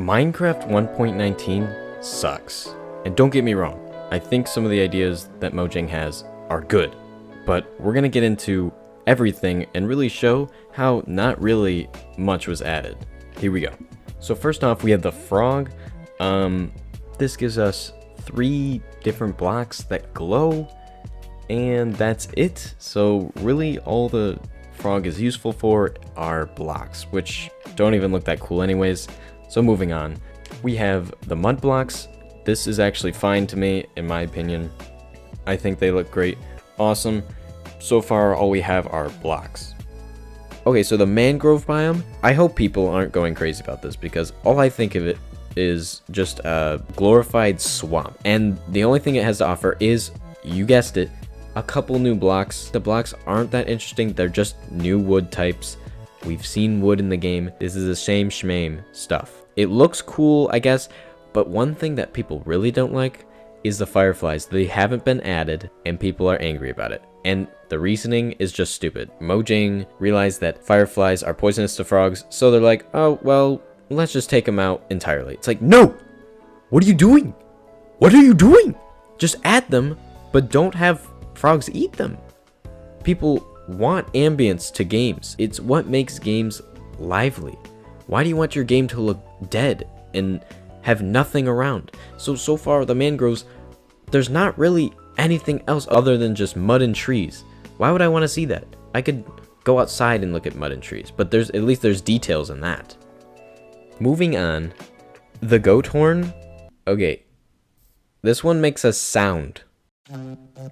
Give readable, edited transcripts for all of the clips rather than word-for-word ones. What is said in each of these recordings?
Minecraft 1.19 sucks. And don't get me wrong, I think some of the ideas that Mojang has are good, but we're gonna get into everything and really show how not really much was added. Here we go. So first off, we have the frog. This gives us 3 different blocks that glow, and that's it. So really all the frog is useful for are blocks, which don't even look that cool anyways. So moving on, we have the mud blocks. This is actually fine to me, in my opinion. I think they look great. Awesome. So far, all we have are blocks. Okay, so the mangrove biome, I hope people aren't going crazy about this because all I think of it is just a glorified swamp. And the only thing it has to offer is, you guessed it, a couple new blocks. The blocks aren't that interesting. They're just new wood types. We've seen wood in the game. This is the same shmame stuff. It looks cool, I guess, but one thing that people really don't like is the fireflies. They haven't been added, and people are angry about it. And the reasoning is just stupid. Mojang realized that fireflies are poisonous to frogs, so they're like, oh, well, let's just take them out entirely. It's like, no! What are you doing? What are you doing? Just add them, but don't have frogs eat them. People want ambience to games. It's what makes games lively. Why do you want your game to look dead and have nothing around? So far, the mangroves, there's not really anything else other than just mud and trees. Why would I want to see that? I could go outside and look at mud and trees, but at least there's details in that. Moving on, the goat horn. Okay, this one makes a sound.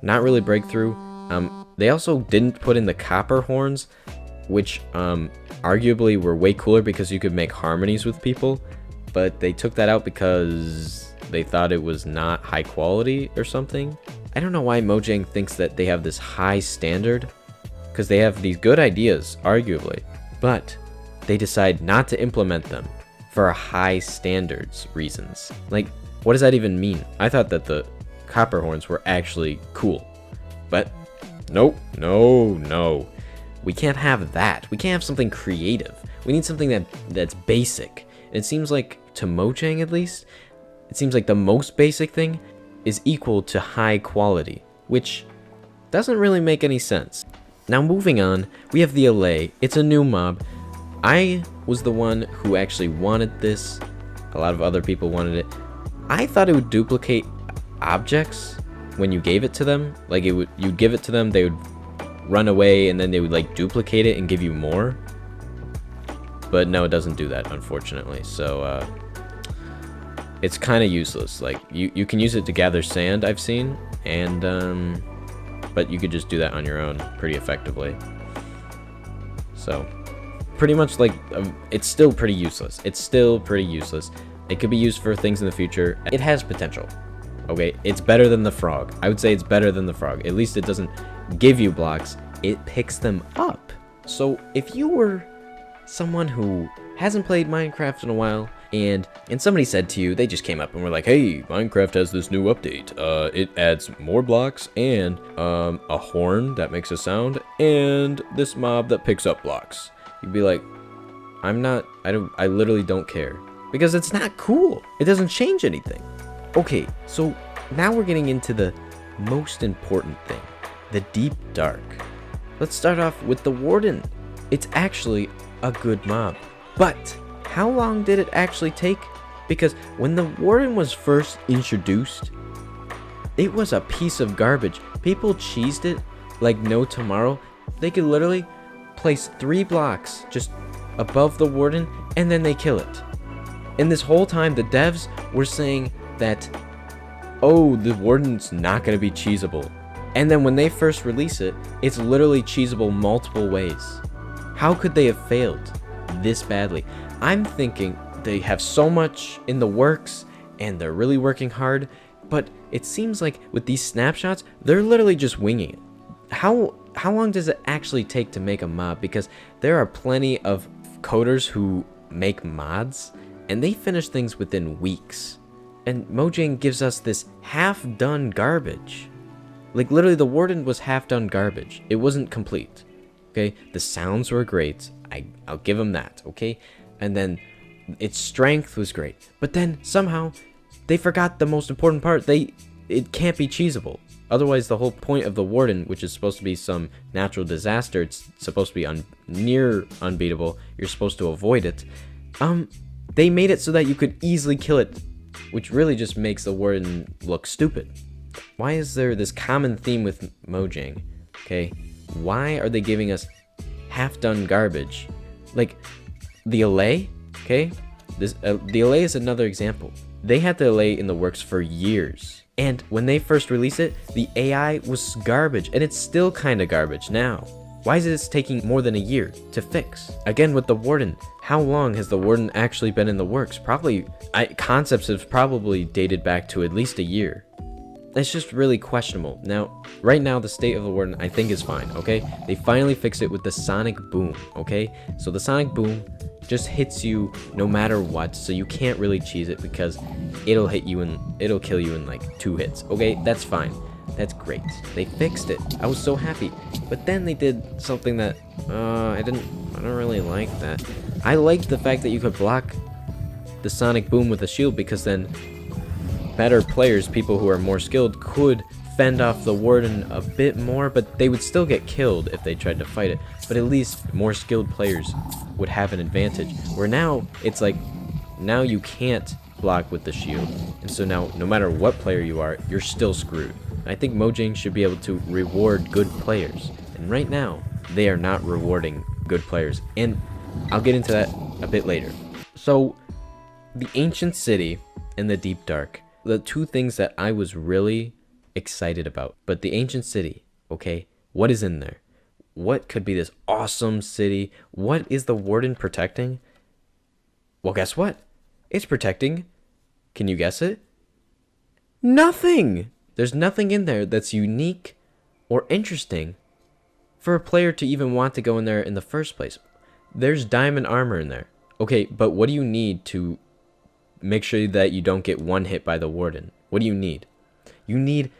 Not really breakthrough. They also didn't put in the copper horns, which arguably were way cooler because you could make harmonies with people, but they took that out because they thought it was not high quality or something. I don't know why Mojang thinks that they have this high standard, because they have these good ideas, arguably, but they decide not to implement them for high standards reasons. Like, what does that even mean? I thought that the copper horns were actually cool, but nope, no. We can't have that. We can't have something creative. We need something that's basic. And it seems like, to Mojang at least, it seems like the most basic thing is equal to high quality, which doesn't really make any sense. Now moving on, we have the Allay. It's a new mob. I was the one who actually wanted this. A lot of other people wanted it. I thought it would duplicate objects when you gave it to them. Like, you give it to them, they would run away, and then they would like duplicate it and give you more. But no, it doesn't do that, unfortunately. So it's kind of useless. Like, you can use it to gather sand, I've seen, and but you could just do that on your own pretty effectively. So pretty much, like, it's still pretty useless. It could be used for things in the future. It has potential. Okay, it's better than the frog. I would say it's better than the frog. At least it doesn't give you blocks, it picks them up. So if you were someone who hasn't played Minecraft in a while, and somebody said to you, they just came up and were like, hey, Minecraft has this new update. It adds more blocks and a horn that makes a sound and this mob that picks up blocks. You'd be like, I literally don't care. Because it's not cool. It doesn't change anything. Okay, so now we're getting into the most important thing, the deep dark. Let's start off with the Warden. It's actually a good mob, but how long did it actually take? Because when the Warden was first introduced, it was a piece of garbage. People cheesed it like no tomorrow. They could literally place 3 blocks just above the Warden and then they kill it. And this whole time the devs were saying that, oh, the Warden's not going to be cheesable. And then when they first release it, it's literally cheesable multiple ways. How could they have failed this badly? I'm thinking they have so much in the works and they're really working hard, but it seems like with these snapshots, they're literally just winging it. How long does it actually take to make a mob? Because there are plenty of coders who make mods and they finish things within weeks. And Mojang gives us this half-done garbage. Like, literally, the Warden was half-done garbage. It wasn't complete. Okay? The sounds were great. I'll give them that, okay? And then Its strength was great. But then somehow they forgot the most important part. It can't be cheesable. Otherwise, the whole point of the Warden, which is supposed to be some natural disaster, it's supposed to be near unbeatable. You're supposed to avoid it. They made it so that you could easily kill it, which really just makes the Warden look stupid. Why is there this common theme with Mojang? Okay, why are they giving us half-done garbage? Like the Allay, okay? The Allay is another example. They had the Allay in the works for years. And when they first released it, the AI was garbage, and it's still kind of garbage now. Why is it taking more than a year to fix? Again, with the Warden, how long has the Warden actually been in the works? Concepts have probably dated back to at least a year. It's just really questionable. Now, right now, the state of the Warden, I think, is fine, okay? They finally fixed it with the Sonic Boom, okay? So the Sonic Boom just hits you no matter what, so you can't really cheese it because it'll kill you in like 2 hits, okay? That's fine. That's great. They fixed it. I was so happy. But then they did something that, I don't really like that. I liked the fact that you could block the Sonic Boom with a shield, because then better players, people who are more skilled, could fend off the Warden a bit more, but they would still get killed if they tried to fight it. But at least more skilled players would have an advantage. Where now, it's like, now you can't block with the shield. And so now, no matter what player you are, you're still screwed. I think Mojang should be able to reward good players. And right now, they are not rewarding good players. And I'll get into that a bit later. So, the Ancient City and the Deep Dark, the two things that I was really excited about. But the Ancient City, okay, what is in there? What could be this awesome city? What is the Warden protecting? Well, guess what? It's protecting, can you guess it? Nothing! There's nothing in there that's unique or interesting for a player to even want to go in there in the first place. There's diamond armor in there. Okay, but what do you need to make sure that you don't get one hit by the Warden? What do you need? You need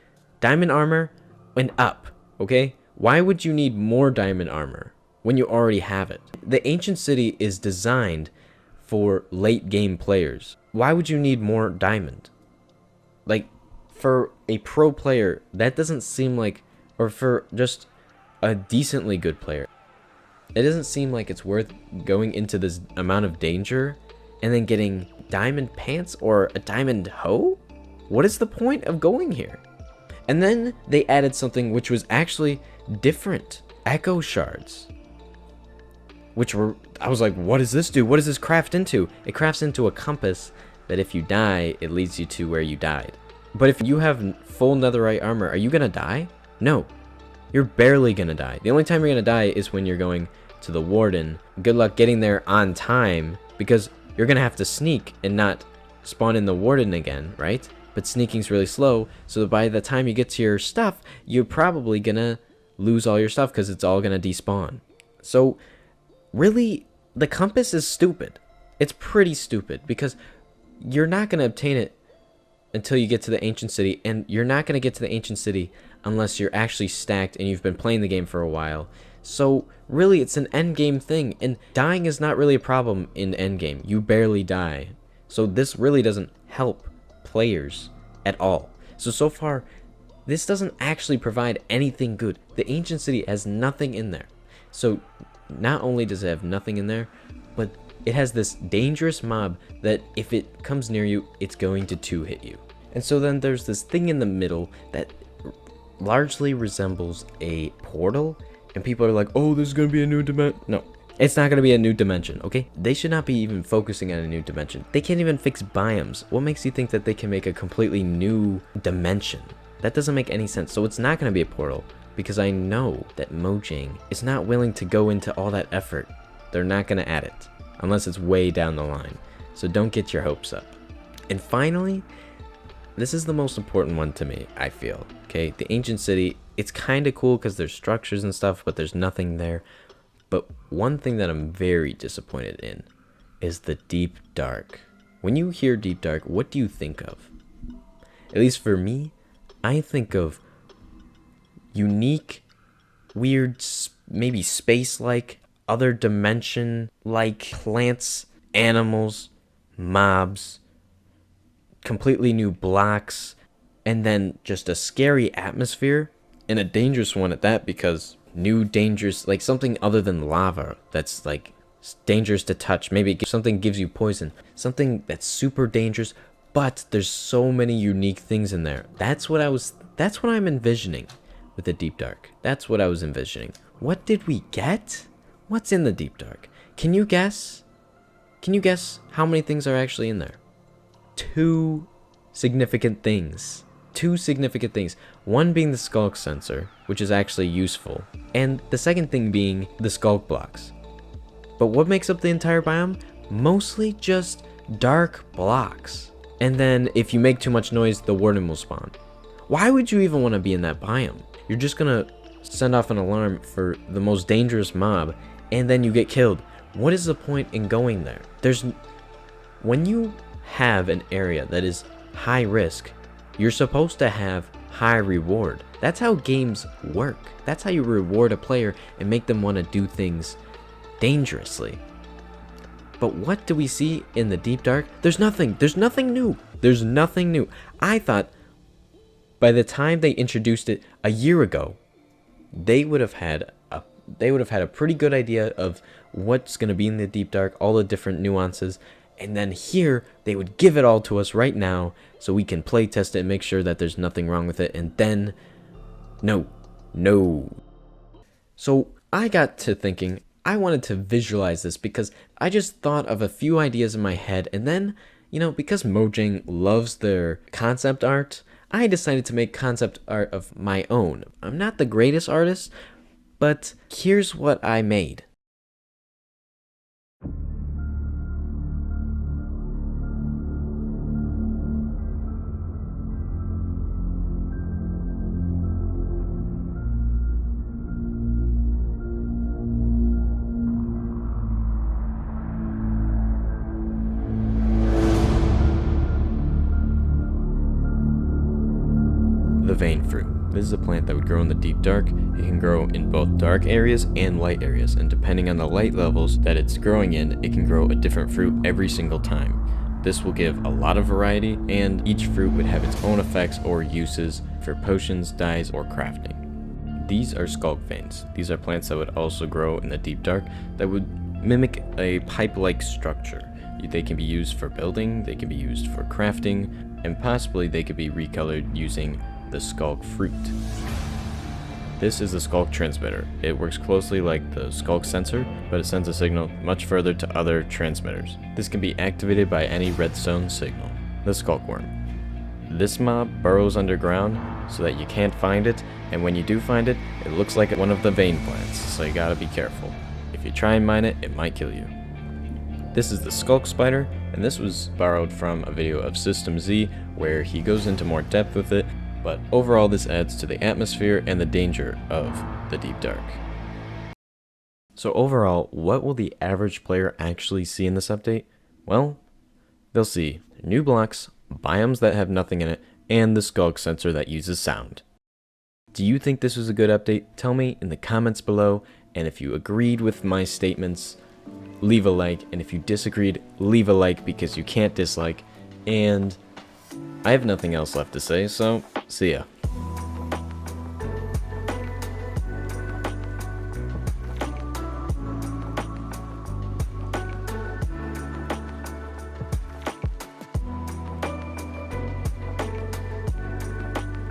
diamond armor and up, okay? Why would you need more diamond armor when you already have it? The Ancient City is designed for late game players. Why would you need more diamond? Like, for a pro player, that doesn't seem like, or for just a decently good player, it doesn't seem like it's worth going into this amount of danger and then getting diamond pants or a diamond hoe? What is the point of going here? And then they added something which was actually different. Echo shards. I was like, what does this do? What does this craft into? It crafts into a compass that if you die, it leads you to where you died. But if you have full netherite armor, are you gonna die? No. You're barely gonna die. The only time you're gonna die is when you're going to the Warden. Good luck getting there on time, because you're gonna have to sneak and not spawn in the Warden again, right? But sneaking's really slow, so by the time you get to your stuff, you're probably gonna lose all your stuff because it's all gonna despawn. So, really, the compass is stupid. It's pretty stupid, because you're not gonna obtain it until you get to the Ancient City, and you're not gonna get to the Ancient City unless you're actually stacked and you've been playing the game for a while. So, really, it's an endgame thing, and dying is not really a problem in endgame. You barely die. So this really doesn't help players at all. So far, this doesn't actually provide anything good. The Ancient City has nothing in there. So not only does it have nothing in there, but it has this dangerous mob that if it comes near you, it's going to 2-hit you. And so then there's this thing in the middle that largely resembles a portal, and people are like, oh, this is going to be a new dimension. No, it's not going to be a new dimension, okay? They should not be even focusing on a new dimension. They can't even fix biomes. What makes you think that they can make a completely new dimension? That doesn't make any sense. So it's not going to be a portal, because I know that Mojang is not willing to go into all that effort. They're not going to add it, unless it's way down the line. So don't get your hopes up. And finally, this is the most important one to me, I feel, okay? The Ancient City, it's kind of cool because there's structures and stuff, but there's nothing there. But one thing that I'm very disappointed in is the Deep Dark. When you hear Deep Dark, what do you think of? At least for me, I think of unique, weird, maybe space-like, other dimension-like plants, animals, mobs, completely new blocks, and then just a scary atmosphere, and a dangerous one at that, because new dangerous, like something other than lava that's like dangerous to touch. Maybe something gives you poison, something that's super dangerous, but there's so many unique things in there. That's what I'm envisioning with the Deep Dark. That's what I was envisioning. What did we get? What's in the Deep Dark? Can you guess? Can you guess how many things are actually in there? Two significant things. Two significant things. One being the skulk sensor, which is actually useful, and the second thing being the skulk blocks. But what makes up the entire biome? Mostly just dark blocks. And then if you make too much noise, the Warden will spawn. Why would you even want to be in that biome? You're just gonna send off an alarm for the most dangerous mob, and then you get killed. What is the point in going there? When you have an area that is high risk, you're supposed to have high reward. That's how games work. That's how you reward a player and make them want to do things dangerously. But what do we see in the Deep Dark? There's nothing new. There's nothing new. I thought by the time they introduced it a year ago, they would have had a pretty good idea of what's going to be in the Deep Dark, all the different nuances, and then here they would give it all to us right now so we can play test it and make sure that there's nothing wrong with it. And then no. So I got to thinking, I wanted to visualize this because I just thought of a few ideas in my head, and then, because Mojang loves their concept art, I decided to make concept art of my own. I'm not the greatest artist, but here's what I made. The vein fruit. This is a plant that would grow in the Deep Dark. It can grow in both dark areas and light areas, and depending on the light levels that it's growing in, it can grow a different fruit every single time. This will give a lot of variety, and each fruit would have its own effects or uses for potions, dyes, or crafting. These are skulk veins. These are plants that would also grow in the Deep Dark that would mimic a pipe-like structure. They can be used for building, they can be used for crafting, and possibly they could be recolored using the skulk fruit. This is the skulk transmitter. It works closely like the skulk sensor, but it sends a signal much further to other transmitters. This can be activated by any redstone signal. The skulk worm. This mob burrows underground so that you can't find it, and when you do find it, it looks like one of the vein plants, so you gotta be careful. If you try and mine it, it might kill you. This is the skulk spider, and this was borrowed from a video of System Z where he goes into more depth with it. But overall, this adds to the atmosphere and the danger of the Deep Dark. So overall, what will the average player actually see in this update? Well, they'll see new blocks, biomes that have nothing in it, and the skulk sensor that uses sound. Do you think this was a good update? Tell me in the comments below, and if you agreed with my statements, leave a like, and if you disagreed, leave a like because you can't dislike, and I have nothing else left to say, so see ya.